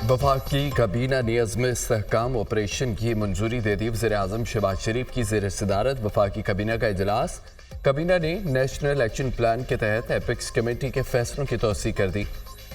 वफाकी काबीना ने अज़्म इस्तेहकाम ऑपरेशन की मंजूरी दे दी। वज़ीर-ए-आज़म शहबाज शरीफ की ज़ेर सदारत वफाकी काबीना का इजलास। काबीना ने नेशनल एक्शन प्लान के तहत एपिक्स कमेटी के फैसलों की तौसीक कर दी।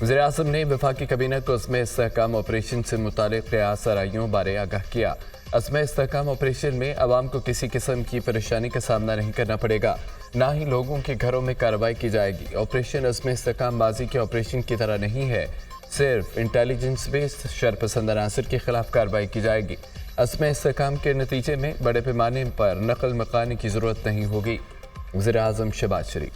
वज़ीर-ए-आज़म ने वफाकी काबीना को अज़्म इस्तेहकाम ऑपरेशन से मुतालिक क़यास आराइयों बारे आगाह किया। अज़्म इस्तेहकाम ऑपरेशन में अवाम को किसी किस्म की परेशानी का सामना नहीं करना पड़ेगा, ना ही लोगों के घरों में कार्रवाई की जाएगी। ऑपरेशन अज़्म इस्तेहकाम माजी के ऑपरेशन की तरह नहीं है, सिर्फ इंटेलिजेंस बेस्ड शरपसंद अनासर के खिलाफ कार्रवाई की जाएगी। अज़्म इस्तेहकाम के नतीजे में बड़े पैमाने पर नकल मकानी की ज़रूरत नहीं होगी। वज़ीर-ए-आज़म शहबाज शरीफ।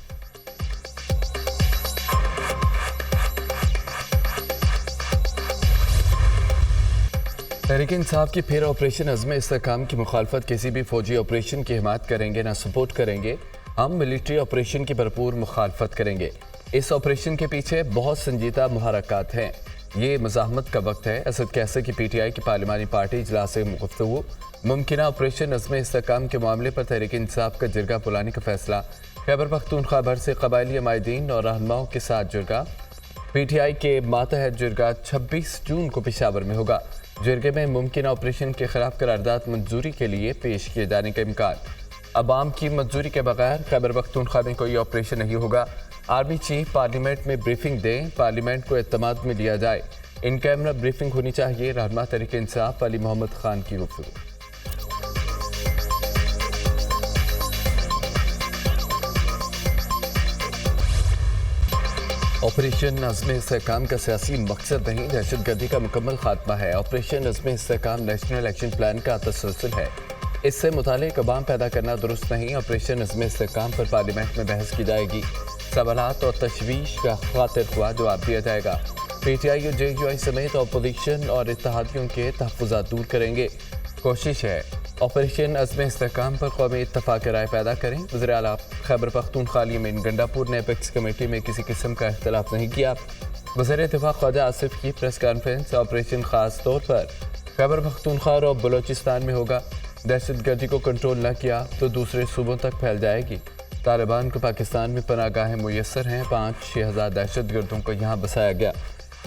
तहरीक इंसाफ की फिर ऑपरेशन अज़्म इस्तेहकाम की मुखालफत किसी भी फौजी ऑपरेशन की हिमायत करेंगे ना सपोर्ट करेंगे। हम मिलिट्री ऑपरेशन की भरपूर मुखालफत करेंगे। इस ऑपरेशन के पीछे बहुत संजीदा मुहरकात हैं। ये मज़ाहमत का वक्त है। असद कैसर की PTI की पार्लिमानी पार्टी इजलास से गुफ्तगू। मुमकिना ऑपरेशन अज़्म इस्तेहकाम के मामले पर तहरीक इंसाफ का जिरगा बुलाने का फैसला। खैबर पख्तूनख्वा भर से कबायली अमायदीन और रहनुमाओं के साथ जिरगा। PTI के मातहत जिरगा 26 जून को पेशावर में होगा। जिरगे में मुमकिन ऑपरेशन के खिलाफ करारदाद मंजूरी के लिए पेश किए जाने का इम्कान। अवाम की मंजूरी के बगैर खैबर पख्तूनख्वा में कोई ऑपरेशन नहीं होगा। आर्मी चीफ पार्लियामेंट में ब्रीफिंग दें, पार्लियामेंट को एतमाद में लिया जाए। इन कैमरा ब्रीफिंग होनी चाहिए। रहनुमा तहरीक इंसाफ अली मोहम्मद खान की गुफ्तगू। ऑपरेशन अज़्म इस्तेहकाम का सियासी मकसद नहीं, दहशतगर्दी का मुकम्मल खात्मा है। ऑपरेशन अज़्म इस्तेहकाम नेशनल एक्शन प्लान का तसलसल है। इससे मुतालिक अवाम पैदा करना दुरुस्त नहीं। ऑपरेशन अज़्म इस्तेहकाम पर पार्लियामेंट में बहस की जाएगी। सवालात और तशवीश का खातिर ख्वाह जवाब दिया जाएगा। PTI और JUI समेत अपोजिशन और इत्तेहादियों के तहफ़्फ़ुज़ात दूर करेंगे। कोशिश है ऑपरेशन अज़्म इस्तेहकाम पर कौमी इत्तफ़ाक़ राय पैदा करें। वज़ीर आला खैबर पख्तूनख्वा अमीन गंडापुर ने एपेक्स कमेटी में किसी किस्म का इख्तिलाफ नहीं किया। वज़ीर दिफ़ा ख्वाजा आसिफ की प्रेस कॉन्फ्रेंस। ऑपरेशन ख़ास तौर पर खैबर पख्तूनख्वा और बलोचिस्तान में होगा। दहशतगर्दी को कंट्रोल न किया तो दूसरे सूबों तक फैल जाएगी। तालिबान को पाकिस्तान में पनाहगाहें मुयस्सर हैं। 5-6 हज़ार दहशतगर्दों को यहाँ बसाया गया।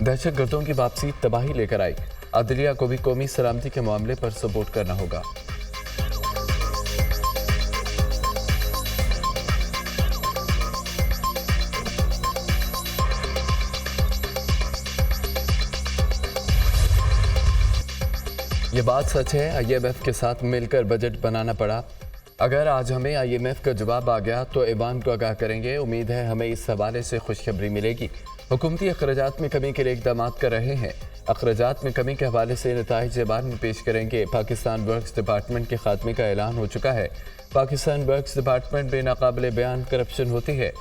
दहशतगर्दों की वापसी तबाही लेकर आई। अदलिया को भी कौमी सलामती के मामले पर सपोर्ट करना होगा। ये बात सच है, IMF के साथ मिलकर बजट बनाना पड़ा। अगर आज हमें IMF का जवाब आ गया तो ऐवान को आगाह करेंगे। उम्मीद है हमें इस हवाले से खुशखबरी मिलेगी। हुकूमती अखराजात में कमी के लिए इक़दाम कर रहे हैं। अखराजात में कमी के हवाले से नताइज ऐवान में पेश करेंगे। पाकिस्तान वर्क्स डिपार्टमेंट के खात्मे का ऐलान हो चुका है। पाकिस्तान वर्क्स डिपार्टमेंट में नाकाबिल बयान करप्शन होती है।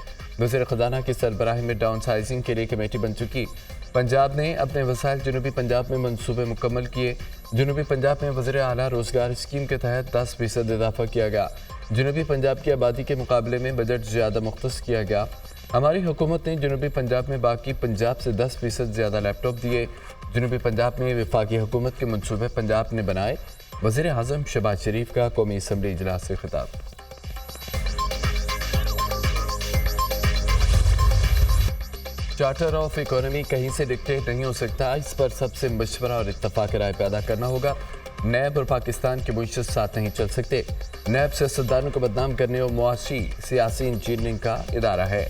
वज़ीर ख़ज़ाना की सरबराही में डाउन साइजिंग के लिए कमेटी बन चुकी। पंजाब ने अपने वसाइल जनूबी पंजाब में मनसूबे मुकम्मल किए। जनूबी पंजाब में वज़ीर आला रोज़गार स्कीम के तहत 10% इजाफा किया गया। जनूबी पंजाब की आबादी के मुकाबले में बजट ज़्यादा मुख्तस किया गया। हमारी हुकूमत ने जनूबी पंजाब में बाकी पंजाब से 10% ज़्यादा लैपटॉप दिए। जनूबी पंजाब में वफाकी हुकूमत के मनसूबे पंजाब ने बनाए। वज़ीर-ए-आज़म शहबाज शरीफ का कौमी असम्बली इजलास से खिताब। चार्टर ऑफ इकोनॉमी कहीं से डिक्टेट नहीं हो सकता। इस पर सबसे मशवरा और इत्तफाक राय पैदा करना होगा। नैब और पाकिस्तान के मुआशरे साथ नहीं चल सकते। नैब सियासतदानों को बदनाम करने और मुआशी सियासी इंजीनियरिंग का इदारा है।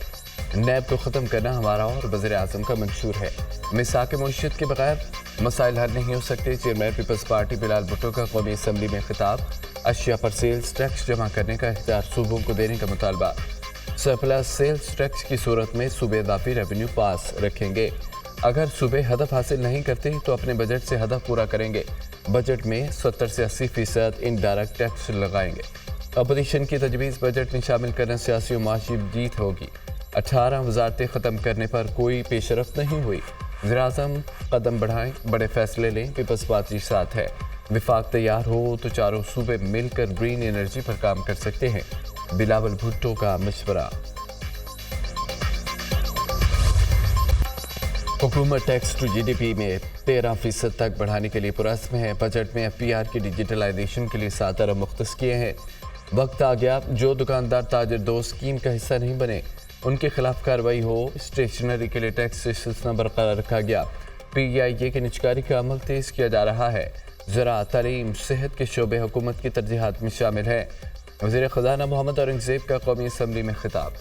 नैब को ख़त्म करना हमारा और वज़ीर-ए-आज़म का मंशूर है। मिसाक मुआशरत के बगैर मसाइल हल नहीं हो सकते। चेयरमैन पीपल्स पार्टी बिलाल भुट्टो का कौमी असम्बली में खिताब। अशिया पर सेल्स टैक्स जमा करने का इख्तियार सूबों को देने का मुतालबा। सरप्लस सेल्स टैक्स की सूरत में सूबे इज़ाफ़ी रेवेन्यू पास रखेंगे। अगर सूबे हदफ हासिल नहीं करते तो अपने बजट से हदफ पूरा करेंगे। बजट में 70 से 80% इनडायरेक्ट टैक्स लगाएंगे। अपोजिशन की तजवीज़ बजट में शामिल करना सियासी और माशी जीत होगी। 18 वजारतें ख़त्म करने पर कोई पेशरफ्त नहीं हुई। वज़ीर-ए-आज़म कदम बढ़ाएं, बड़े फैसले लें। पीपल्स पार्टी साथ है। विफाक तैयार हो तो चारों सूबे मिलकर ग्रीन एनर्जी पर काम कर सकते हैं। बिलावल भुट्टो का मशवरा। हुकूमत टैक्स टू GDP में 13% तक बढ़ाने के लिए पुरज़्म है। बजट में FPR की डिजिटलाइजेशन के लिए 7 अरब मुख्तस किए हैं। वक्त आ गया जो दुकानदार ताजर दो स्कीम का हिस्सा नहीं बने उनके खिलाफ कार्रवाई हो। स्टेशनरी के लिए टैक्स से सिलसिला बरकरार रखा गया। PIA की निजकारी का अमल तेज किया जा रहा है। ज़रा तालीम सेहत के शोबे हुकूमत की तरजीहात में शामिल है। वज़ीर ख़ज़ाना मोहम्मद औरंगज़ेब का कौमी असम्बली में खिताब।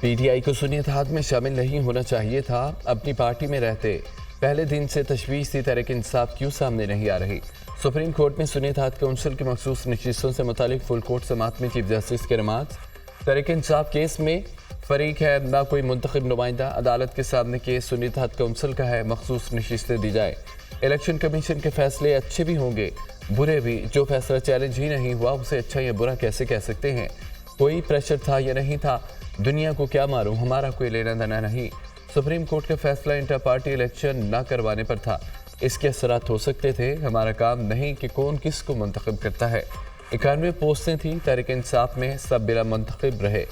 PTI को सुन्नी इत्तेहाद में शामिल नहीं होना चाहिए था। अपनी पार्टी में रहते पहले दिन से तशवीश थी, तहरीक इंसाफ क्यों सामने नहीं आ रही। सुप्रीम कोर्ट में सुन्नी इत्तेहाद काउंसिल की मखसूस नशिस्तों से मुतालिक फुल कोर्ट समाअत में चीफ जस्टिस के रिमार्क्स। तहरीक इंसाफ केस में फरीक है ना कोई मुंतखब नुमाइंदा। अदालत के सामने केस सुन्नी इत्तेहाद काउंसिल का है, मखसूस नशिस्तें दी जाए। इलेक्शन कमीशन के फैसले अच्छे भी होंगे बुरे भी, जो फैसला चैलेंज ही नहीं हुआ उसे अच्छा या बुरा कैसे कह सकते हैं। कोई प्रेशर था या नहीं था, दुनिया को क्या मालूम, हमारा कोई लेना देना नहीं। सुप्रीम कोर्ट का फैसला इंटर पार्टी इलेक्शन न करवाने पर था, इसके असरात हो सकते थे। हमारा काम नहीं कि कौन किस को मुंतखब करता है। 91 पोस्टें थी तहरीक इंसाफ में, सब बिला मुंतखब रहे।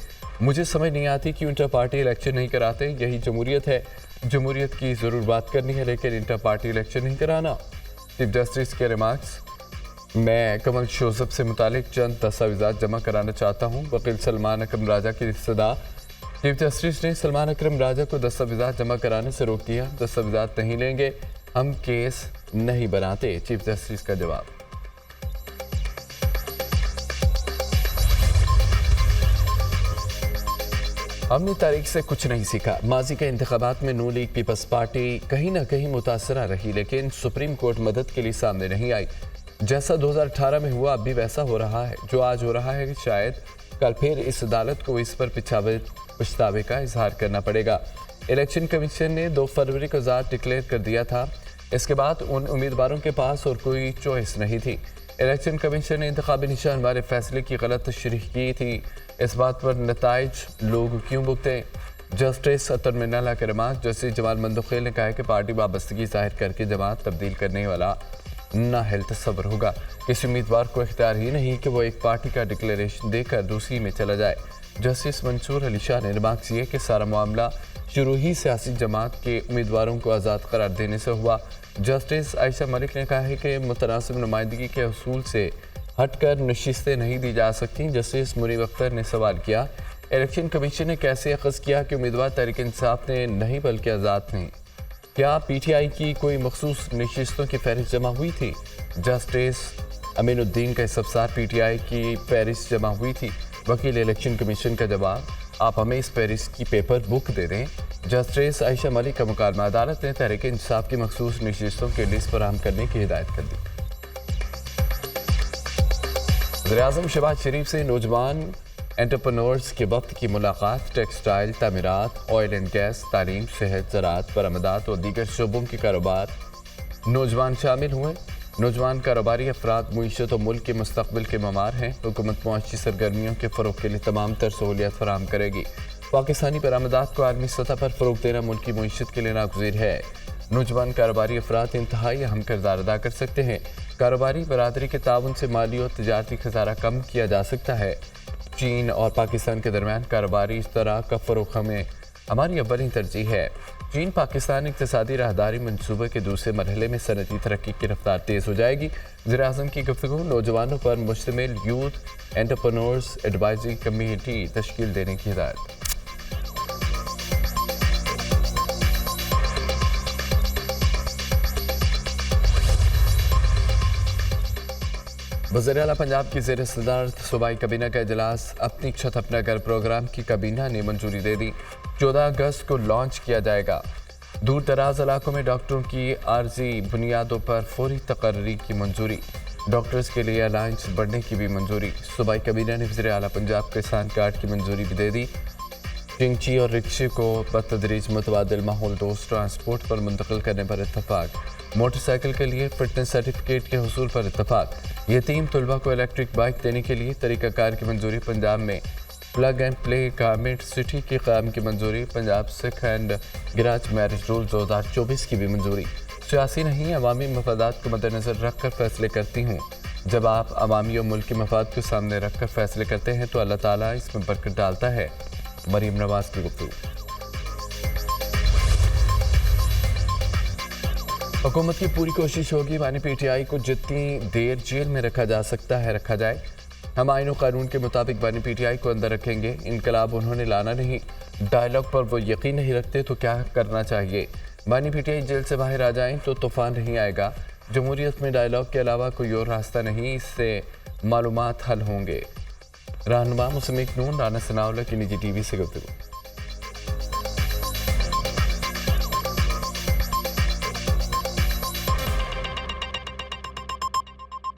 मुझे समझ नहीं आती कि इंटर पार्टी इलेक्शन नहीं कराते। यही जमहूरियत है। जमहूरियत की ज़रूर बात करनी है लेकिन इंटर पार्टी इलेक्शन नहीं कराना। चीफ जस्टिस के रिमार्क्स। मैं कमल शोजब से मुतालिक चंद दस्तावेज़ात जमा कराना चाहता हूँ। वकील सलमान अकरम राजा की सदा। चीफ जस्टिस ने सलमान अकरम राजा को दस्तावेज़ात जमा कराने से रोक दिया। दस्तावेज़ात नहीं लेंगे, हम केस नहीं बनाते, चीफ जस्टिस का जवाब। हमने तारीख से कुछ नहीं सीखा। माजी के इंतखाबात में नू लीग पीपल्स पार्टी कहीं ना कहीं मुतासरा रही, लेकिन सुप्रीम कोर्ट मदद के लिए सामने नहीं आई। जैसा 2018 में हुआ अब भी वैसा हो रहा है। जो आज हो रहा है कि शायद कल फिर इस अदालत को इस पर पछतावे का इजहार करना पड़ेगा। इलेक्शन कमीशन ने 2 फरवरी को आज़ाद डिक्लेयर कर दिया था। इसके बाद उन उम्मीदवारों के पास और कोई चॉइस नहीं थी। इलेक्शन कमीशन ने इंतखाबी निशान वाले फैसले की गलत तशरीह की थी। इस बात पर नताइज लोग क्यों भुगते। जस्टिस अतर मिन्नाल्लाह के रिमार्क। जस्टिस जमाल मंदुखेल ने कहा कि पार्टी वाबस्तगी जाहिर करके जमात तब्दील करने वाला नाअहल तस्वर होगा। किसी उम्मीदवार को इख्तियार ही नहीं कि वो एक पार्टी का डिक्लेरेशन देकर दूसरी में चला जाए। जस्टिस मंसूर अली शाह ने रिमार्क्स किए कि सारा मामला शुरू ही सियासी जमात के उम्मीदवारों को आज़ाद करार देने से हुआ। जस्टिस आयशा मलिक ने कहा है कि मुतनासिब नुमाइंदगी के असूल से हटकर नशिस्तें नहीं दी जा सकती। जस्टिस मुनीब अख्तर ने सवाल किया, इलेक्शन कमीशन ने कैसे अखज़ किया कि उम्मीदवार तहरीक इंसाफ ने नहीं बल्कि आज़ाद थे। क्या PTI की कोई मखसूस नशिस्तों की फहरिस्त जमा हुई थी। जस्टिस अमीनुद्दीन का इस्तफसार PTI की फहरिस्त जमा हुई थी। वकील इलेक्शन कमीशन का जवाब, आप हमें इस फहरिस्त की पेपर बुक दे दें। जस्टिस आयशा मलिक का मुकालमा। अदालत ने तहरीक इंसाफ की मखसूस नशिस्तों की लिस्ट फराहम करने की हिदायत कर दी। वज़ीर-ए-आज़म शहबाज शरीफ से नौजवान एंटरप्रेन्योर्स के वक्त की मुलाकात। टेक्सटाइल, तामीरात, ऑयल एंड गैस, तालीम, सेहत, ज़राअत, बरामदात और दीगर शोबों के कारोबार नौजवान शामिल हुए। नौजवान कारोबारी अफराद मुईशत और मुल्क के मुस्तकबिल के ममार हैं। हुकूमत मुआशी सरगर्मियों के फ़रोग़ के लिए तमाम तर सहूलियत फराहम करेगी। पाकिस्तानी बरामदात को आलमी सतह पर फ़रोग़ देना मुल्क की मुईशत के लिए नागुज़ीर है। नौजवान कारोबारी अफराद इंतहाई अहम किरदार अदा कर सकते हैं। कारोबारी बरादरी के ताउन से माली और तजारती खसारा कम किया जा सकता है। चीन और पाकिस्तान के दरमियान कारोबारी इस तरह का फ़रोग़ में हमारी अव्वली तरजीह है। चीन पाकिस्तान इक़्तिसादी राहदारी मनसूबे के दूसरे मरहले में सनती तरक्की की रफ्तार तेज़ हो जाएगी। वज़ीर-ए-आज़म की गुफ्तगू। नौजवानों पर मुश्तमिल यूथ एंटरप्रेन्योर्स एडवाइजरी कमेटी तश्कील देने की हिदायत। वज़ीर आला पंजाब की ज़ेर सदारत सूबाई काबीना का इजलास। अपनी छत अपना घर प्रोग्राम की काबीना ने मंजूरी दे दी। 14 अगस्त को लॉन्च किया जाएगा। दूर दराज इलाकों में डॉक्टरों की आर्जी बुनियादों पर फौरी तकर्री की मंजूरी। डॉक्टर्स के लिए अलायंस बढ़ने की भी मंजूरी। सूबाई काबीना ने वज़ीर आला पंजाब किसान कार्ड की मंजूरी भी दे दी। चिंची और रिक्शे को बतदरीज मुतबादिल माहौल दोस्त ट्रांसपोर्ट पर मुंतकिल करने पर इत्तफाक। मोटरसाइकिल के लिए फिटनेस सर्टिफिकेट के हुसूल पर इत्तफाक। यतीम तलबा को इलेक्ट्रिक बाइक देने के लिए तरीक़ाकार की मंजूरी। पंजाब में plug and play garment city के क़याम की मंजूरी। Punjab Sikh and garage marriage rule 2024 की भी मंजूरी। सियासी नहीं, अवामी मफादात को मद्देनज़र रख कर फैसले करती हूँ। जब आप अवामी और मुल्क के मफाद को सामने रख कर फैसले करते हैं तो अल्लाह ताला इसमें बरकत डालता है। मरीम नवाज की गुफ्तगू। हुकूमत की पूरी कोशिश होगी मानी PTI को जितनी देर जेल में रखा जा सकता है रखा जाए। हम आइन और कानून के मुताबिक बानी पीटीआई को अंदर रखेंगे। इनकलाब उन्होंने लाना नहीं, डायलॉग पर वो यकीन नहीं रखते तो क्या करना चाहिए। बानी पीटीआई जेल से बाहर आ जाएं तो तूफान नहीं आएगा। जमहूरियत में डायलॉग के अलावा कोई और रास्ता नहीं, इससे मालूमात हल होंगे। रहनुमा मुस्लिम नून राना सनाउल्लाह की निजी टीवी से गुफ्तगू।